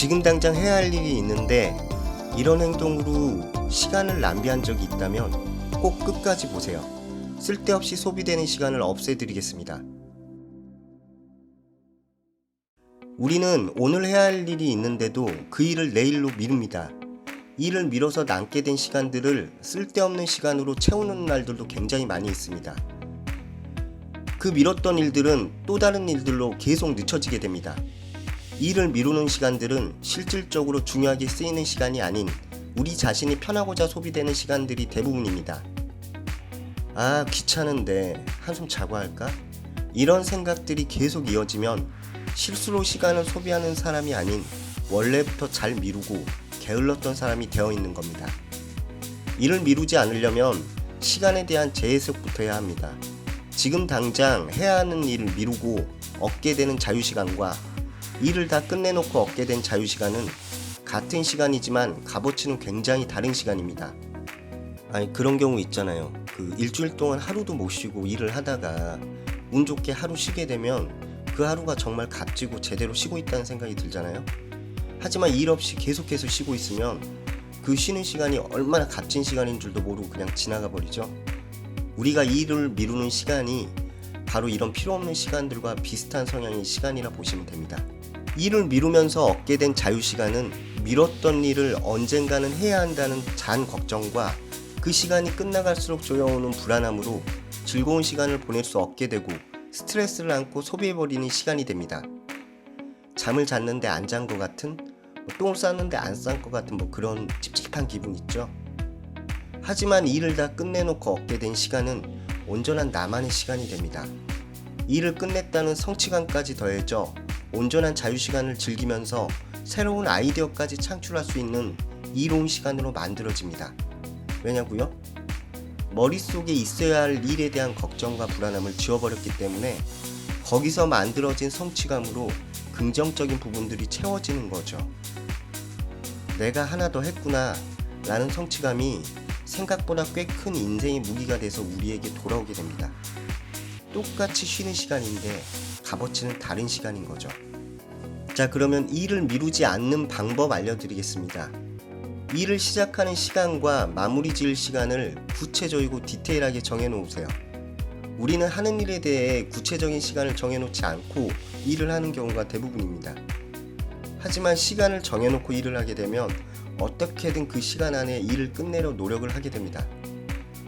지금 당장 해야 할 일이 있는데 이런 행동으로 시간을 낭비한 적이 있다면 꼭 끝까지 보세요. 쓸데없이 소비되는 시간을 없애드리겠습니다. 우리는 오늘 해야 할 일이 있는데도 그 일을 내일로 미룹니다. 일을 미뤄서 남게 된 시간들을 쓸데없는 시간으로 채우는 날들도 굉장히 많이 있습니다. 그 미뤘던 일들은 또 다른 일들로 계속 늦춰지게 됩니다. 일을 미루는 시간들은 실질적으로 중요하게 쓰이는 시간이 아닌 우리 자신이 편하고자 소비되는 시간들이 대부분입니다. 아, 귀찮은데 한숨 자고 할까? 이런 생각들이 계속 이어지면 실수로 시간을 소비하는 사람이 아닌 원래부터 잘 미루고 게을렀던 사람이 되어 있는 겁니다. 일을 미루지 않으려면 시간에 대한 재해석부터 해야 합니다. 지금 당장 해야 하는 일을 미루고 얻게 되는 자유시간과 일을 다 끝내놓고 얻게 된 자유시간은 같은 시간이지만 값어치는 굉장히 다른 시간입니다. 아니, 그런 경우 있잖아요. 일주일 동안 하루도 못 쉬고 일을 하다가 운 좋게 하루 쉬게 되면 그 하루가 정말 값지고 제대로 쉬고 있다는 생각이 들잖아요. 하지만 일 없이 계속해서 쉬고 있으면 그 쉬는 시간이 얼마나 값진 시간인 줄도 모르고 그냥 지나가 버리죠. 우리가 일을 미루는 시간이 바로 이런 필요 없는 시간들과 비슷한 성향의 시간이라 보시면 됩니다. 일을 미루면서 얻게 된 자유시간은 미뤘던 일을 언젠가는 해야 한다는 잔 걱정과 그 시간이 끝나갈수록 조여오는 불안함으로 즐거운 시간을 보낼 수 없게 되고 스트레스를 안고 소비해버리는 시간이 됩니다. 잠을 잤는데 안 잔 것 같은, 똥을 쌌는데 안 싼 것 같은 그런 찝찝한 기분 있죠. 하지만 일을 다 끝내놓고 얻게 된 시간은 온전한 나만의 시간이 됩니다. 일을 끝냈다는 성취감까지 더해져 온전한 자유시간을 즐기면서 새로운 아이디어까지 창출할 수 있는 이로운 시간으로 만들어집니다. 왜냐고요? 머릿속에 있어야 할 일에 대한 걱정과 불안함을 지워버렸기 때문에 거기서 만들어진 성취감으로 긍정적인 부분들이 채워지는 거죠. 내가 하나 더 했구나 라는 성취감이 생각보다 꽤 큰 인생의 무기가 돼서 우리에게 돌아오게 됩니다. 똑같이 쉬는 시간인데 값어치는 다른 시간인 거죠. 자, 그러면 일을 미루지 않는 방법 알려드리겠습니다. 일을 시작하는 시간과 마무리 지을 시간을 구체적이고 디테일하게 정해놓으세요. 우리는 하는 일에 대해 구체적인 시간을 정해놓지 않고 일을 하는 경우가 대부분입니다. 하지만 시간을 정해놓고 일을 하게 되면 어떻게든 그 시간 안에 일을 끝내려 노력을 하게 됩니다.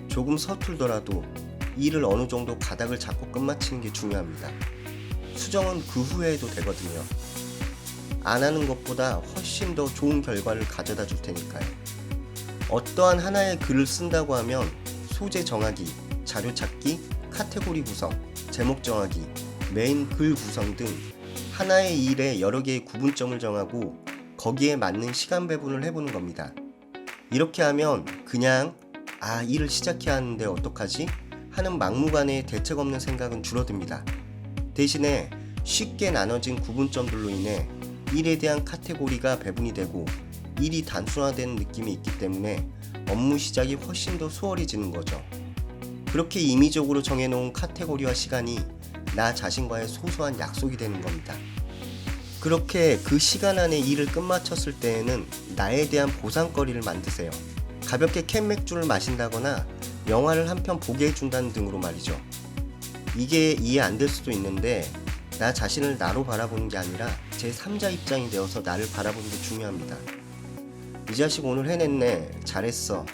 조금 서툴더라도 일을 어느 정도 가닥을 잡고 끝마치는 게 중요합니다. 수정은 그 후에 해도 되거든요. 안 하는 것보다 훨씬 더 좋은 결과를 가져다 줄 테니까요. 어떠한 하나의 글을 쓴다고 하면 소재 정하기, 자료 찾기, 카테고리 구성, 제목 정하기, 메인 글 구성 등 하나의 일에 여러 개의 구분점을 정하고 거기에 맞는 시간 배분을 해보는 겁니다. 이렇게 하면 그냥 일을 시작해야 하는데 어떡하지? 하는 막무가내의 대책 없는 생각은 줄어듭니다. 대신에 쉽게 나눠진 구분점들로 인해 일에 대한 카테고리가 배분이 되고 일이 단순화되는 느낌이 있기 때문에 업무 시작이 훨씬 더 수월해지는 거죠. 그렇게 임의적으로 정해놓은 카테고리와 시간이 나 자신과의 소소한 약속이 되는 겁니다. 그렇게 그 시간 안에 일을 끝마쳤을 때에는 나에 대한 보상거리를 만드세요. 가볍게 캔맥주를 마신다거나 영화를 한 편 보게 해준다는 등으로 말이죠. 이게 이해 안 될 수도 있는데 나 자신을 나로 바라보는 게 아니라 제3자 입장이 되어서 나를 바라보는 게 중요합니다. 이 자식 오늘 해냈네, 잘했어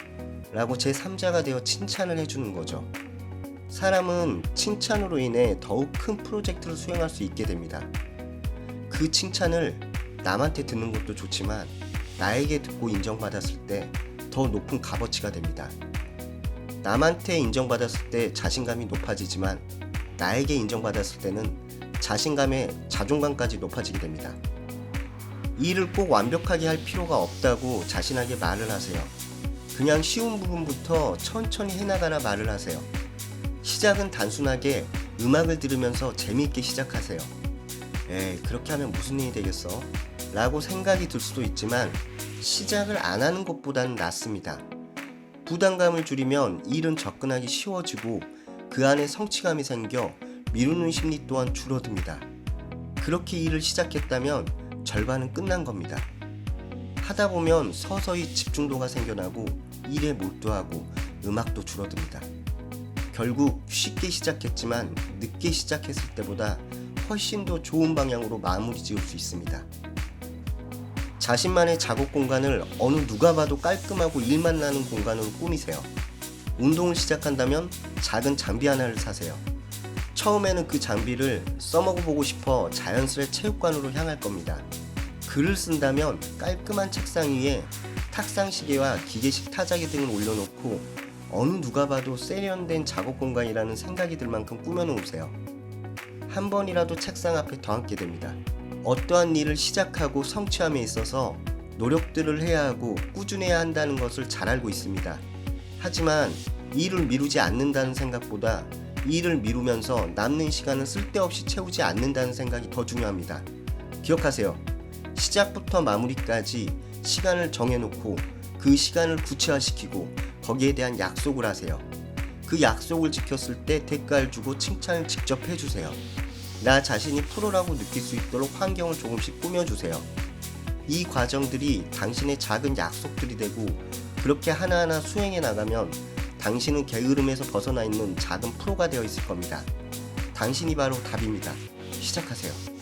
라고 제3자가 되어 칭찬을 해주는 거죠. 사람은 칭찬으로 인해 더욱 큰 프로젝트를 수행할 수 있게 됩니다. 그 칭찬을 남한테 듣는 것도 좋지만 나에게 듣고 인정받았을 때 더 높은 값어치가 됩니다. 남한테 인정받았을 때 자신감이 높아지지만 나에게 인정받았을 때는 자신감에 자존감까지 높아지게 됩니다. 일을 꼭 완벽하게 할 필요가 없다고 자신에게 말을 하세요. 그냥 쉬운 부분부터 천천히 해나가라 말을 하세요. 시작은 단순하게 음악을 들으면서 재미있게 시작하세요. 그렇게 하면 무슨 일이 되겠어? 라고 생각이 들 수도 있지만 시작을 안 하는 것보다는 낫습니다. 부담감을 줄이면 일은 접근하기 쉬워지고 그 안에 성취감이 생겨 미루는 심리 또한 줄어듭니다. 그렇게 일을 시작했다면 절반은 끝난 겁니다. 하다 보면 서서히 집중도가 생겨나고 일에 몰두하고 음악도 줄어듭니다. 결국 쉽게 시작했지만 늦게 시작했을 때보다 훨씬 더 좋은 방향으로 마무리 지을 수 있습니다. 자신만의 작업 공간을 어느 누가 봐도 깔끔하고 일만 나는 공간으로 꾸미세요. 운동을 시작한다면 작은 장비 하나를 사세요. 처음에는 그 장비를 써먹어보고 싶어 자연스레 체육관으로 향할 겁니다. 글을 쓴다면 깔끔한 책상 위에 탁상 시계와 기계식 타자기 등을 올려놓고 어느 누가 봐도 세련된 작업 공간이라는 생각이 들 만큼 꾸며놓으세요. 한 번이라도 책상 앞에 더 앉게 됩니다. 어떠한 일을 시작하고 성취함에 있어서 노력들을 해야 하고 꾸준해야 한다는 것을 잘 알고 있습니다. 하지만 일을 미루지 않는다는 생각보다 일을 미루면서 남는 시간을 쓸데없이 채우지 않는다는 생각이 더 중요합니다. 기억하세요. 시작부터 마무리까지 시간을 정해놓고 그 시간을 구체화시키고 거기에 대한 약속을 하세요. 그 약속을 지켰을 때 대가를 주고 칭찬을 직접 해주세요. 나 자신이 프로라고 느낄 수 있도록 환경을 조금씩 꾸며주세요. 이 과정들이 당신의 작은 약속들이 되고 그렇게 하나하나 수행해 나가면 당신은 게으름에서 벗어나 있는 작은 프로가 되어 있을 겁니다. 당신이 바로 답입니다. 시작하세요.